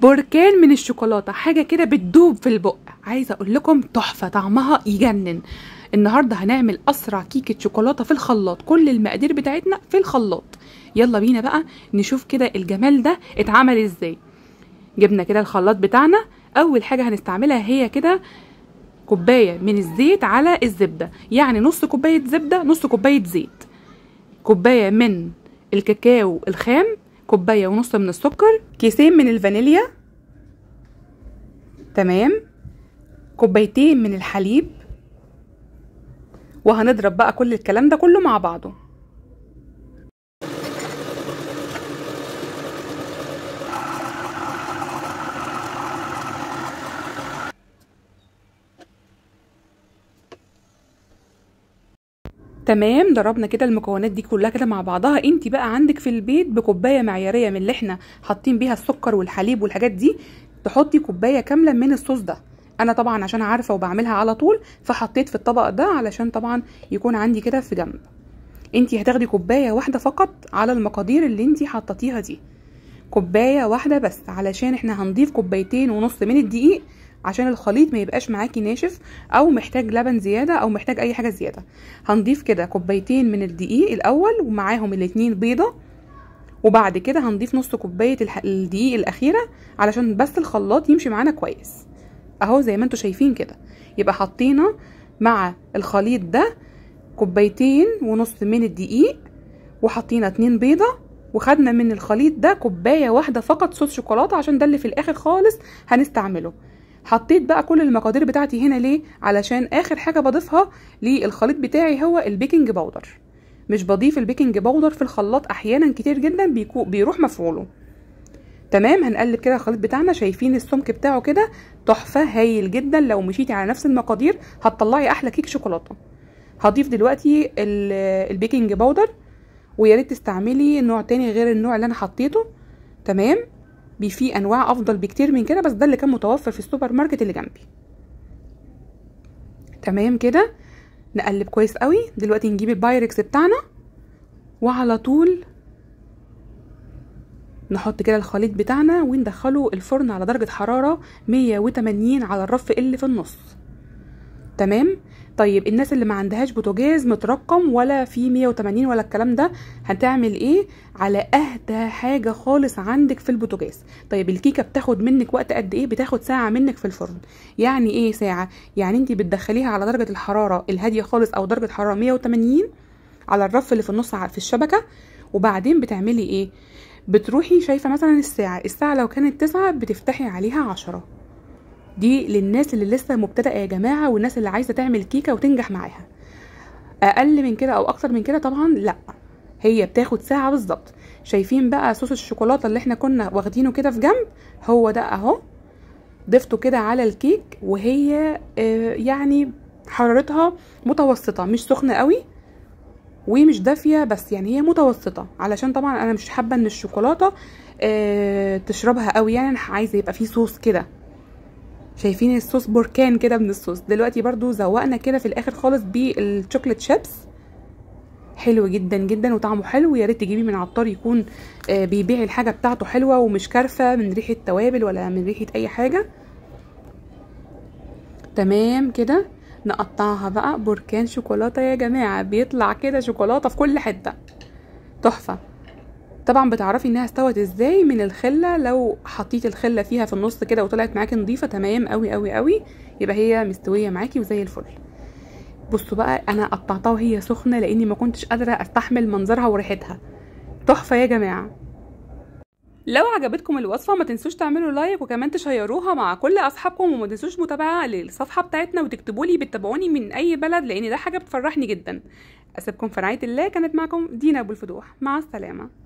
بركان من الشوكولاته، حاجه كده بتدوب في البق. عايزه اقول لكم تحفه، طعمها يجنن. النهارده هنعمل اسرع كيكه شوكولاته في الخلاط، كل المقادير بتاعتنا في الخلاط. يلا بينا بقى نشوف كده الجمال ده اتعمل ازاي. جبنا كده الخلاط بتاعنا. اول حاجه هنستعملها هي كده كوبايه من الزيت على الزبده، يعني نص كوبايه زبده نص كوبايه زيت، كوبايه من الكاكاو الخام، كوبايه ونص من السكر، كيسين من الفانيليا، تمام، كوبايتين من الحليب. وهنضرب بقى كل الكلام ده كله مع بعضه. تمام، ضربنا كده المكونات دي كلها كده مع بعضها. انت بقى عندك في البيت بكوبايه معياريه من اللي احنا حاطين بيها السكر والحليب والحاجات دي، تحطي كوبايه كامله من الصوص ده. انا طبعا عشان عارفه وبعملها على طول فحطيت في الطبق ده علشان طبعا يكون عندي كده في جنب. انت هتاخدي كوبايه واحده فقط على المقادير اللي انت حطيتيها دي، كوبايه واحده بس، علشان احنا هنضيف كوبايتين ونص من الدقيق عشان الخليط ما يبقاش معاكي ناشف او محتاج لبن زياده او محتاج اي حاجه زياده. هنضيف كده كوبايتين من الدقيق الاول ومعاهم الاتنين بيضه، وبعد كده هنضيف نص كوبايه الدقيق الاخيره علشان بس الخلاط يمشي معانا كويس اهو زي ما انتوا شايفين كده. يبقى حطينا مع الخليط ده كوبايتين ونص من الدقيق، وحطينا 2 بيضه، وخدنا من الخليط ده كوبايه واحده فقط صوص شوكولاته عشان ده اللي في الاخر خالص هنستعمله. حطيت بقى كل المقادير بتاعتي هنا ليه؟ علشان اخر حاجه بضيفها للخليط بتاعي هو البيكنج باودر. مش بضيف البيكنج باودر في الخلاط احيانا كتير جدا بيروح مفعوله. تمام، هنقلب كده الخليط بتاعنا. شايفين السمك بتاعه كده تحفه، هايل جدا. لو مشيتي على نفس المقادير هتطلعي احلى كيك شوكولاته. هضيف دلوقتي البيكنج باودر، ويا ريت تستعملي نوع تاني غير النوع اللي انا حطيته. تمام، في انواع افضل بكتير من كده، بس ده اللي كان متوفر في السوبر ماركت اللي جنبي. تمام كده، نقلب كويس قوي. دلوقتي نجيب البايركس بتاعنا وعلى طول نحط كده الخليط بتاعنا وندخله الفرن على درجة حرارة 180 على الرف اللي في النص. تمام. طيب الناس اللي ما عندهاش بوتاجاز مترقم ولا في 180 ولا الكلام ده، هتعمل ايه؟ على اهدى حاجه خالص عندك في البوتاجاز. طيب الكيكه بتاخد منك وقت قد ايه؟ بتاخد ساعه منك في الفرن. يعني ايه ساعه؟ يعني انت بتدخليها على درجه الحراره الهاديه خالص او درجه حراره 180 على الرف اللي في النص في الشبكه، وبعدين بتعملي ايه؟ بتروحي شايفه مثلا الساعه لو كانت 9 بتفتحي عليها 10. دي للناس اللي لسه مبتدئه يا جماعه، والناس اللي عايزه تعمل كيكه وتنجح معاها. اقل من كده او اكتر من كده طبعا لا، هي بتاخد ساعه بالظبط. شايفين بقى صوص الشوكولاته اللي احنا كنا واخدينه كده في جنب؟ هو ده اهو، ضفته كده على الكيك، وهي يعني حرارتها متوسطه، مش سخنه قوي ومش دافيه، بس يعني هي متوسطه، علشان طبعا انا مش حابه ان الشوكولاته تشربها قوي، يعني انا عايزه يبقى فيه صوص كده. شايفين الصوص بركان كده من الصوص. دلوقتي برضو زوقنا كده في الاخر خالص بالشوكليت شيبس، حلو جدا جدا وطعمه حلو. يا ريت تجيبيه من عطار يكون بيبيع الحاجه بتاعته حلوه ومش كارفه من ريحه توابل ولا من ريحه اي حاجه. تمام كده، نقطعها بقى بركان شوكولاته يا جماعه، بيطلع كده شوكولاته في كل حته، تحفه. طبعا بتعرفي انها استوت ازاي من الخله، لو حطيتي الخله فيها في النص كده وطلعت معاكي نظيفه تمام قوي قوي قوي، يبقى هي مستويه معاكي وزي الفل. بصوا بقى، انا قطعتها وهي سخنه لاني ما كنتش قادره استحمل منظرها وريحتها، تحفه يا جماعه. لو عجبتكم الوصفه ما تنسوش تعملوا لايك وكمان تشيروها مع كل اصحابكم، وما تنسوش متابعه للصفحه بتاعتنا وتكتبوا لي بتتابعوني من اي بلد، لان ده حاجه بتفرحني جدا. اسيبكم في رعايه الله. كانت معكم دينا ابو الفتوح، مع السلامه.